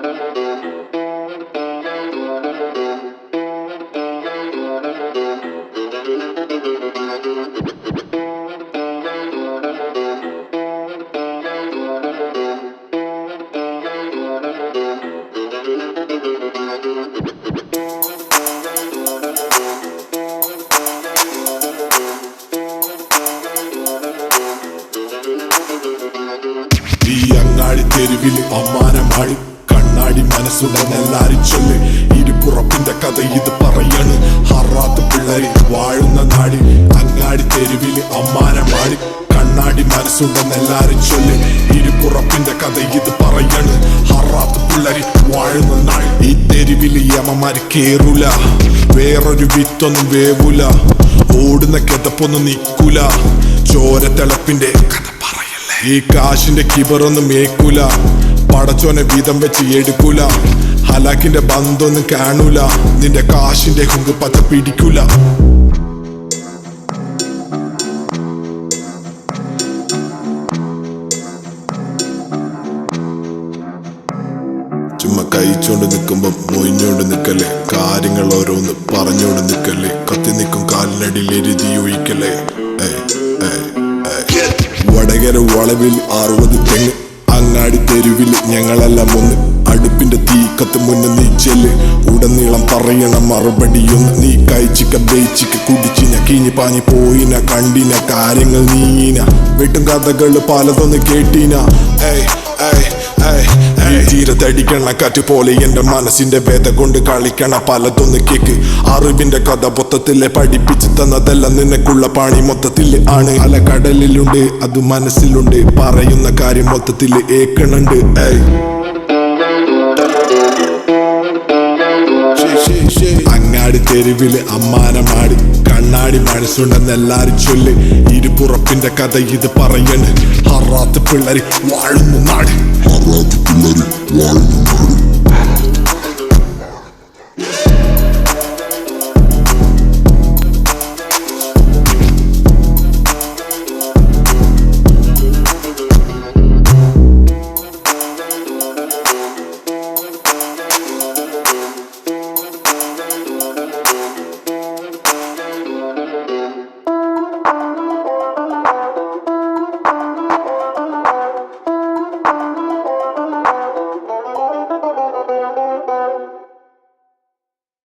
ഈ അങ്ങാടി തെരുവിൽ അമ്മാനമാടി കണ്ണാടി മനസ്സുണ്ടെന്നെല്ലാരും ചൊല്ല്. ഇരുപുറപ്പിന്റെ കഥ ഇത് പറയാണ്. ഹറാത്ത് പിള്ളേര് വാഴുന്ന നാടി. അങ്ങാടി തെരുവിൽ അമ്മാനമാടി കണ്ണാടി മനസ്സുണ്ടെന്നെല്ലാരും ചൊല്ല്. ഇരുപുറപ്പിന്റെ കഥ ഇത് പറയാണ്. ഹറാത്ത് പിള്ളേര് വാഴുന്ന നാടി. ഈ തെരുവിൽ യമമാര് കേറൂല, വേറൊരു വിത്തൊന്നും വേവൂല, ഓടുന്ന കിതപ്പൊന്നും നിക്കൂല. ചോരത്തിളപ്പിന്റെ കഥ പറയല്ലേ. ഈ കാശിന്റെ കിബറൊന്നും മേക്കൂല, പടച്ചോനെ വീതം വെച്ച് എടുക്കൂല. ഹലാക്കിന്റെ ബന്ധൊന്നും കാണൂല, നിന്റെ കാശിന്റെ ഹുങ്ക് പച്ച പിടിക്കൂല. ചുമ്മാ കഴിച്ചോണ്ട് നിൽക്കുമ്പോ മൊയിഞ്ഞോണ്ട് നിക്കല്ലേ. കാര്യങ്ങൾ ഓരോന്ന് പറഞ്ഞോണ്ട് നിക്കല്ലേ. കത്തി നിൽക്കും കാലിനടിയിൽ എരുതി ഒഴിക്കല്ലേ. വടകര വളവിൽ 60 തെങ്ങ്. അങ്ങാടി തെരുവിൽ ഞങ്ങളെല്ലാം ഒന്ന്. അടുപ്പിന്റെ തീ കത്ത് മുന്നേ നീ ചെല്ല്. ഉടനീളം പറയണ മറുപടിയൊന്ന്. നീ കഴിച്ചിക്ക ബേച്ചിക്ക കുടിച്ചിന കീഞ്ഞി പാഞ്ഞി പോയിന കണ്ടിന കാര്യങ്ങൾ നീന. വെട്ടും കഥകള് പലതൊന്ന് കേട്ടീന. തീരത്തടിക്കണ കാറ്റ് പോലെ എന്റെ മനസ്സിന്റെ വേദ കൊണ്ട് കളിക്കണ പലതൊന്ന് കേക്ക്. അറിവിന്റെ കഥ മൊത്തത്തിലെ പഠിപ്പിച്ചു തന്നതെല്ലാം നിനക്കുള്ള പണി മൊത്തത്തില് ആണ്. അല കടലിലുണ്ട്, അത് മനസ്സിലുണ്ട്, പറയുന്ന കാര്യം മൊത്തത്തില് ഏക്കണുണ്ട്. അങ്ങാടി തെരുവില് അമ്മാനമാടി കണ്ണാടി മനസ്സുണ്ടെന്നെല്ലാരും ചൊല്ല്. ഇരുപുറപ്പിന്റെ കഥ ഇത് പറയണ്. ഹറാത്ത് പിള്ളേര് വാഴുന്ന നാട്. ഹറാത്ത് പിള്ളേര് വാഴുന്ന നാട്.